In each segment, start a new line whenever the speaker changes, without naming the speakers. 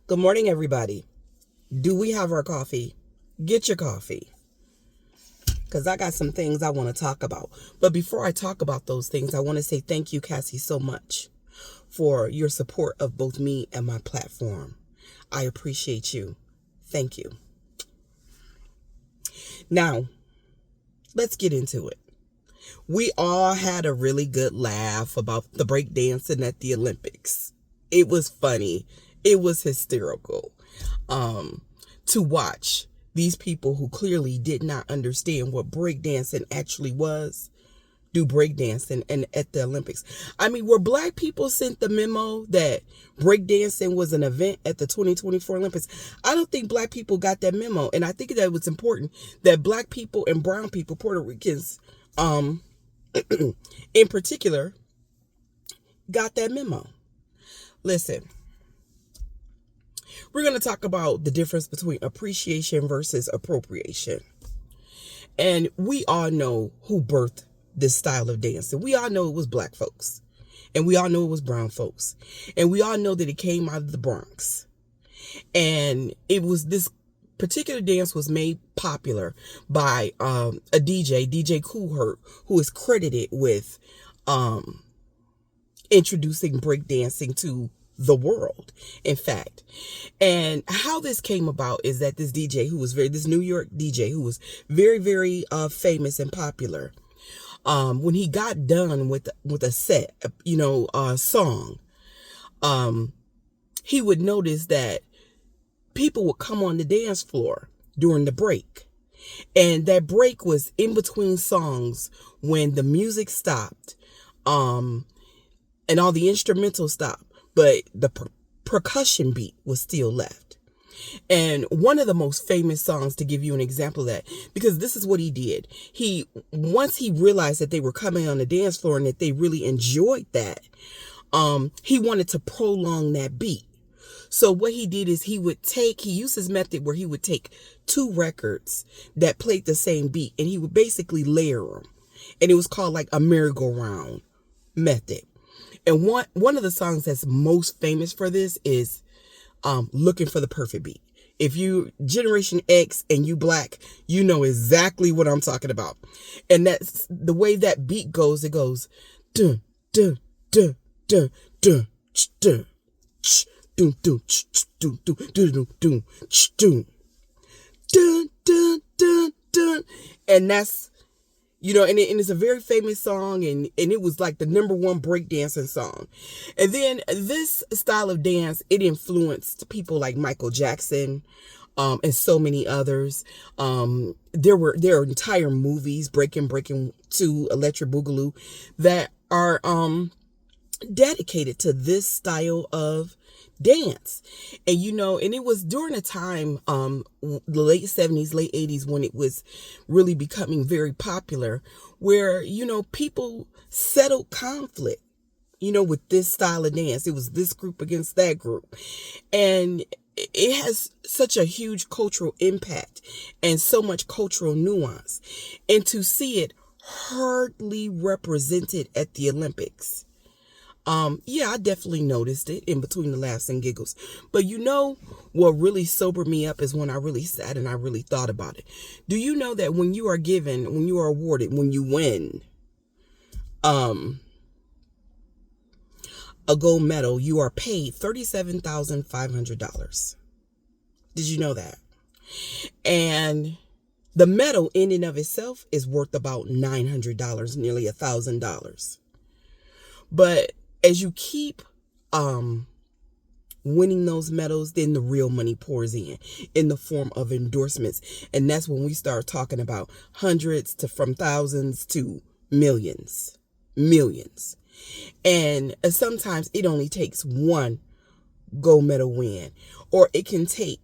Good morning, everybody. Do we have our coffee? Get your coffee, because I got some things I want to talk about. But before I talk about those things, I want to say thank you, Cassie, so much for your support of both me and my platform. I appreciate you. Thank you. Now, let's get into it. We all had a really good laugh about the breakdancing at the Olympics. It was funny. It was hysterical to watch these people who clearly did not understand what breakdancing actually was do breakdancing and at the Olympics. I mean, were black people sent the memo that breakdancing was an event at the 2024 Olympics? I don't think black people got that memo. And I think that it was important that black people and brown people, Puerto Ricans, in particular, got that memo. Listen, we're going to talk about the difference between appreciation versus appropriation. And we all know who birthed this style of dancing. We all know it was black folks. And we all know it was brown folks. And we all know that it came out of the Bronx. And it was this particular dance was made popular by a DJ Kool Herc, who is credited with introducing breakdancing to the world, in fact. And how this came about is that this New York DJ who was very, very famous and popular, when he got done with a set, song, he would notice that people would come on the dance floor during the break. And that break was in between songs when the music stopped, and all the instrumental stopped, but the percussion beat was still left. And one of the most famous songs, to give you an example of that, because this is what he did. Once he realized that they were coming on the dance floor and that they really enjoyed that, he wanted to prolong that beat. So what he did is he used his method where he would take two records that played the same beat and he would basically layer them. And it was called like a merry-go-round method. And one of the songs that's most famous for this is Looking for the Perfect Beat. If you Generation X and you black, you know exactly what I'm talking about. And that's the way that beat goes. It goes dun dun dun dun dun dun dun dun dun dun dun dun dun dun dun dun. And that's, and it's a very famous song, and it was like the number one breakdancing song. And then this style of dance, it influenced people like Michael Jackson, and so many others. There are entire movies, Breaking 2, Electric Boogaloo, that are dedicated to this style of dance. And and it was during a time, the late 70s, late 80s, when it was really becoming very popular, where people settled conflict with this style of dance. It was this group against that group, and it has such a huge cultural impact and so much cultural nuance. And to see it hardly represented at the Olympics, I definitely noticed it in between the laughs and giggles. But what really sobered me up is when I really sat and I really thought about it. Do you know that when you are awarded, when you win a gold medal, you are paid $37,500? Did you know that? And the medal in and of itself is worth about $900, nearly $1,000. But as you keep winning those medals, then the real money pours in the form of endorsements. And that's when we start talking about hundreds from thousands to millions. And sometimes it only takes one gold medal win, or it can take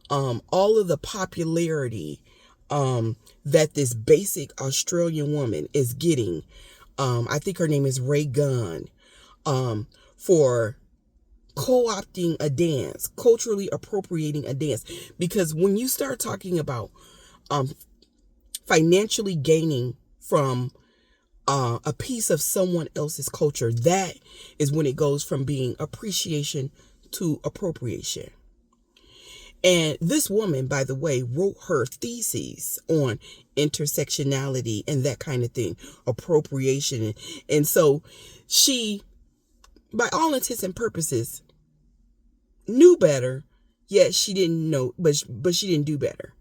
all of the popularity that this basic Australian woman is getting. I think her name is Ray Gunn, for co-opting a dance, culturally appropriating a dance. Because when you start talking about financially gaining from a piece of someone else's culture, that is when it goes from being appreciation to appropriation. And this woman, by the way, wrote her thesis on intersectionality and that kind of thing, appropriation. And so she, by all intents and purposes, knew better, yet she didn't know, but she didn't do better.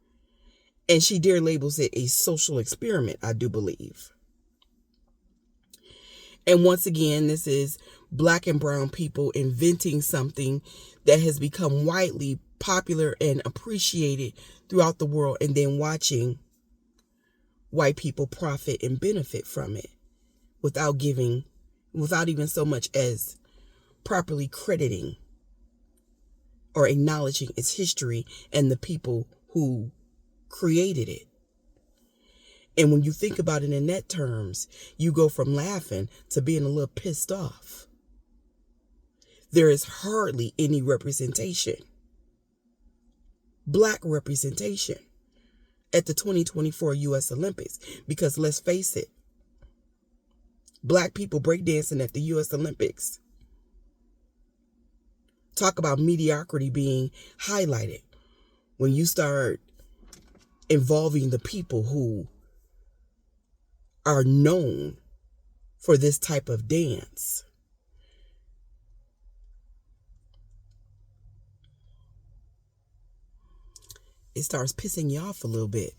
And she dare labels it a social experiment, I do believe. And once again, this is Black and brown people inventing something that has become widely popular and appreciated throughout the world, and then watching white people profit and benefit from it without even so much as properly crediting or acknowledging its history and the people who created it. And when you think about it in that terms, you go from laughing to being a little pissed off. There is hardly any representation, Black representation, at the 2024 U.S. Olympics. Because let's face it, Black people breakdancing at the U.S. Olympics. Talk about mediocrity being highlighted when you start involving the people who are known for this type of dance. It starts pissing you off a little bit.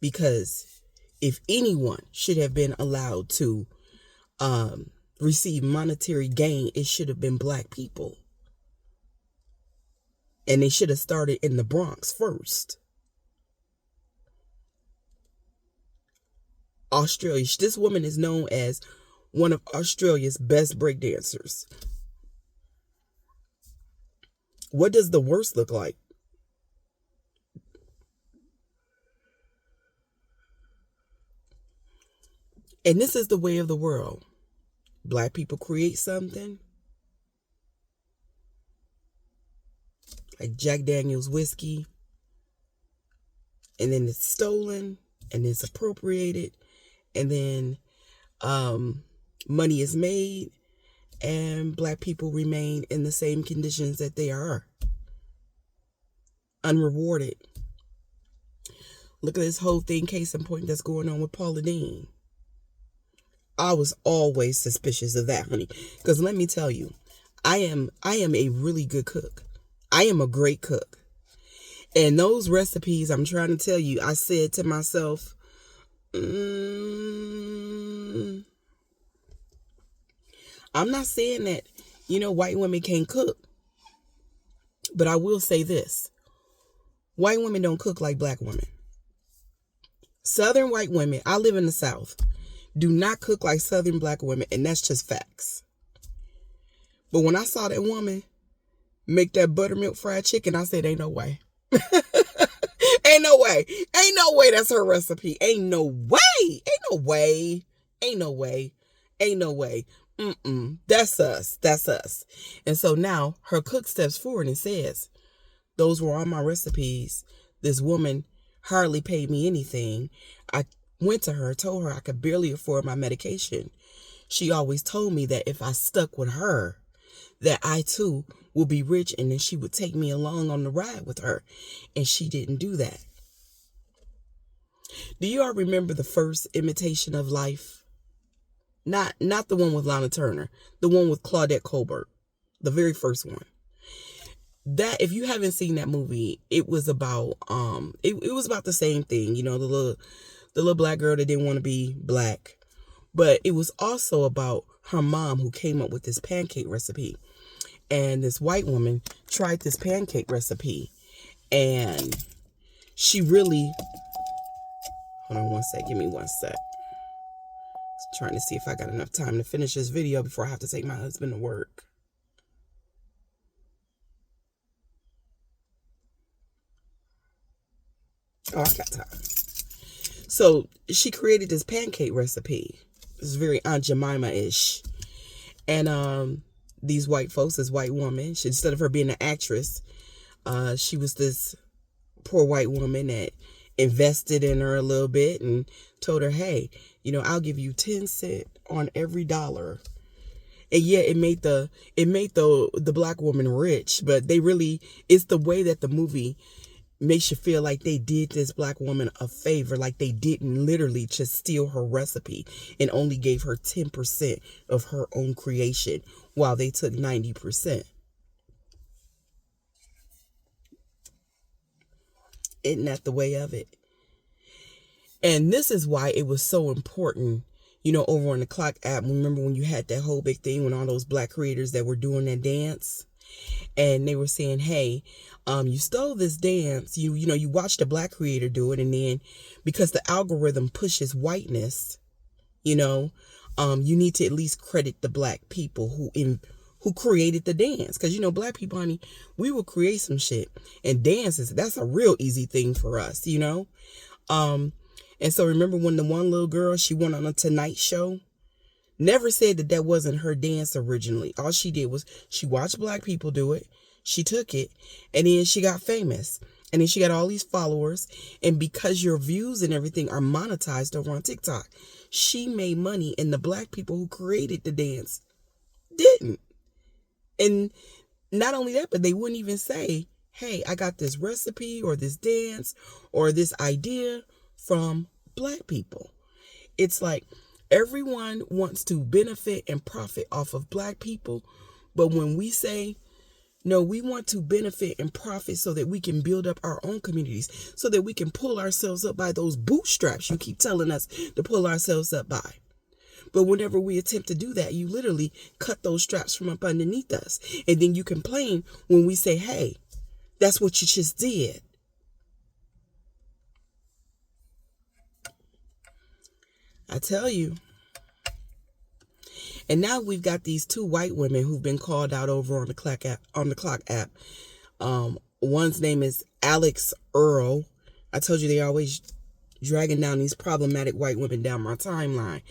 Because if anyone should have been allowed to receive monetary gain, it should have been Black people. And they should have started in the Bronx first. Australia. This woman is known as one of Australia's best breakdancers. What does the worst look like? And this is the way of the world. Black people create something like Jack Daniel's whiskey, and then it's stolen and it's appropriated, and then money is made, and Black people remain in the same conditions that they are, unrewarded. Look at this whole thing, case in point, that's going on with Paula Deen. I was always suspicious of that, honey, because let me tell you, I am a really good cook. I am a great cook. And those recipes, I'm trying to tell you, I said to myself, I'm not saying that, white women can't cook. But I will say this. White women don't cook like Black women. Southern white women, I live in the South, do not cook like Southern Black women. And that's just facts. But when I saw that woman make that buttermilk fried chicken, I said, ain't no way. Ain't no way. Ain't no way that's her recipe. Ain't no way. Ain't no way. Ain't no way. Ain't no way. That's us. That's us. And so now her cook steps forward and says, those were all my recipes. This woman hardly paid me anything. I went to her, told her I could barely afford my medication. She always told me that if I stuck with her, that I too will be rich, and then she would take me along on the ride with her. And she didn't do that. Do you all remember the first Imitation of Life? Not the one with Lana Turner, the one with Claudette Colbert, the very first one. That, if you haven't seen that movie, it was about it was about the same thing, the little Black girl that didn't want to be Black. But it was also about her mom, who came up with this pancake recipe. And this white woman tried this pancake recipe, and she really, hold on one sec, give me one sec. Just trying to see if I got enough time to finish this video before I have to take my husband to work. Oh, I got time. So she created this pancake recipe. It's very Aunt Jemima-ish. And these white folks, this white woman, instead of her being an actress, she was this poor white woman that invested in her a little bit and told her, hey, I'll give you 10 cents on every dollar And yeah, it made the black woman rich, but it's the way that the movie makes you feel like they did this black woman a favor, like they didn't literally just steal her recipe and only gave her 10% of her own creation while they took 90%. Isn't that the way of it? And this is why it was so important, over on the Clock app. Remember when you had that whole big thing when all those black creators that were doing that dance, and they were saying, hey, you stole this dance. You watched a black creator do it, and then because the algorithm pushes whiteness, you need to at least credit the black people who created the dance. Because, black people, honey, we will create some shit. And dances, that's a real easy thing for us, And so remember when the one little girl, she went on a Tonight Show? Never said that wasn't her dance originally. All she did was she watched black people do it. She took it, and then she got famous. And then she got all these followers. And because your views and everything are monetized over on TikTok, she made money, and the black people who created the dance didn't. And not only that, but they wouldn't even say, hey, I got this recipe or this dance or this idea from black people. It's like everyone wants to benefit and profit off of black people. But when we say, no, we want to benefit and profit so that we can build up our own communities, so that we can pull ourselves up by those bootstraps you keep telling us to pull ourselves up by. But whenever we attempt to do that, you literally cut those straps from up underneath us. And then you complain when we say, hey, that's what you just did. I tell you. And now we've got these two white women who've been called out over on the Clock app. One's name is Alex Earl. I told you they always dragging down these problematic white women down my timeline.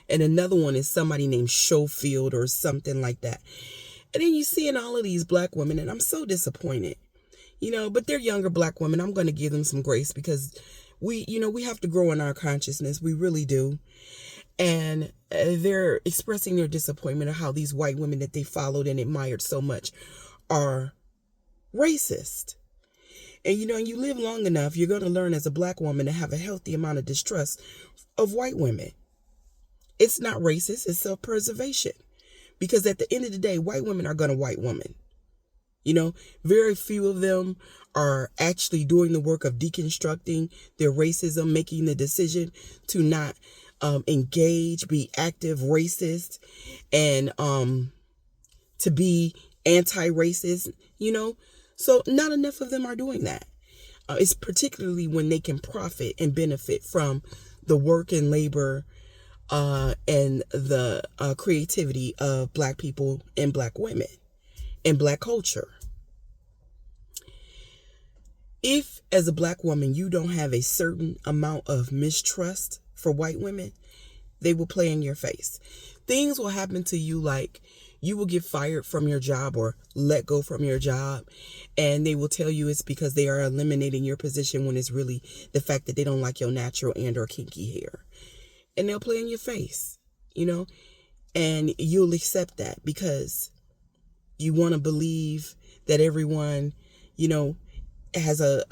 And another one is somebody named Schofield or something like that. And then you seeing all of these black women, and I'm so disappointed. But they're younger black women. I'm going to give them some grace because we have to grow in our consciousness. We really do. And they're expressing their disappointment of how these white women that they followed and admired so much are racist. And, you live long enough, you're going to learn as a black woman to have a healthy amount of distrust of white women. It's not racist, it's self-preservation. Because at the end of the day, white women are going to white women. Very few of them are actually doing the work of deconstructing their racism, making the decision to not engage, be active racist, and to be anti-racist, So not enough of them are doing that. It's particularly when they can profit and benefit from the work and labor and the creativity of black people and black women and black culture. If, as a black woman, you don't have a certain amount of mistrust for white women, they will play in your face. Things will happen to you like you will get fired from your job or let go from your job, and they will tell you it's because they are eliminating your position when it's really the fact that they don't like your natural and or kinky hair. And they'll play in your face, and you'll accept that because you want to believe that everyone, has a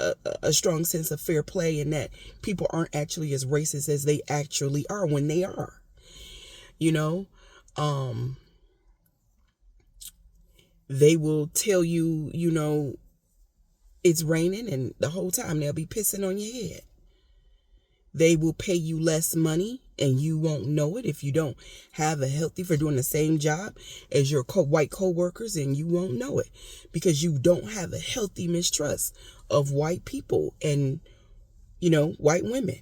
strong sense of fair play and that people aren't actually as racist as they actually are when they are. They will tell you, it's raining, and the whole time they'll be pissing on your head. They will pay you less money and you won't know it if you don't have a healthy for doing the same job as your white co-workers, and you won't know it because you don't have a healthy mistrust of white people and, white women.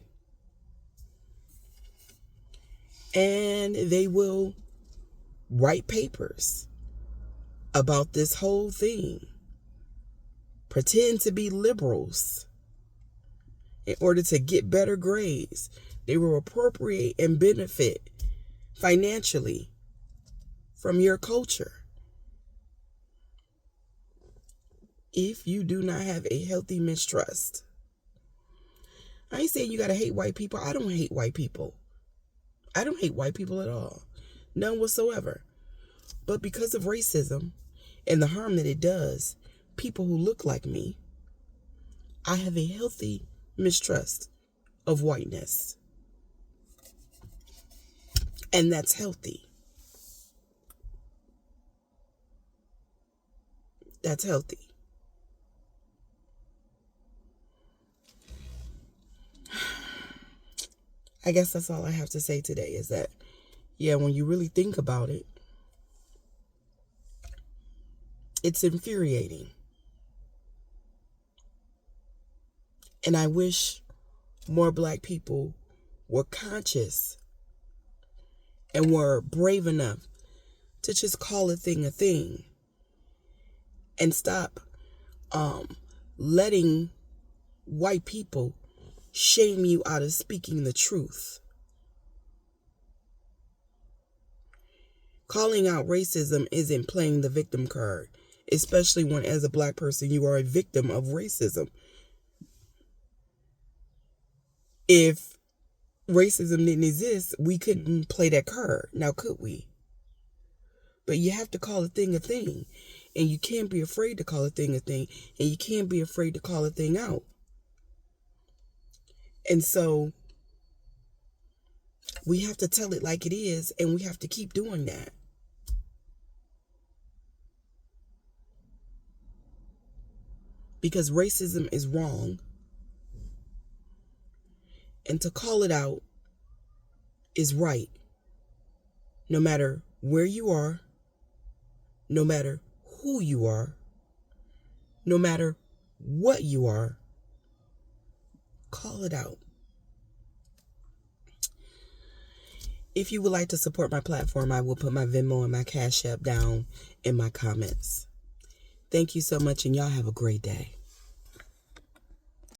And they will write papers about this whole thing, pretend to be liberals in order to get better grades. They will appropriate and benefit financially from your culture. If you do not have a healthy mistrust. I ain't saying you gotta hate white people. I don't hate white people. I don't hate white people at all. None whatsoever. But because of racism and the harm that it does people who look like me, I have a healthy mistrust of whiteness. And that's healthy. That's healthy. I guess that's all I have to say today is that, yeah, when you really think about it, it's infuriating. And I wish more Black people were conscious and were brave enough to just call a thing and stop letting white people shame you out of speaking the truth. Calling out racism isn't playing the victim card, especially when as a Black person you are a victim of racism. If racism didn't exist, we couldn't play that card. Now, could we? But you have to call a thing. And you can't be afraid to call a thing. And you can't be afraid to call a thing out. And so we have to tell it like it is, and we have to keep doing that. Because racism is wrong. And to call it out is right. No matter where you are, no matter who you are, no matter what you are, call it out. If you would like to support my platform, I will put my Venmo and my Cash App down in my comments. Thank you so much, and y'all have a great day.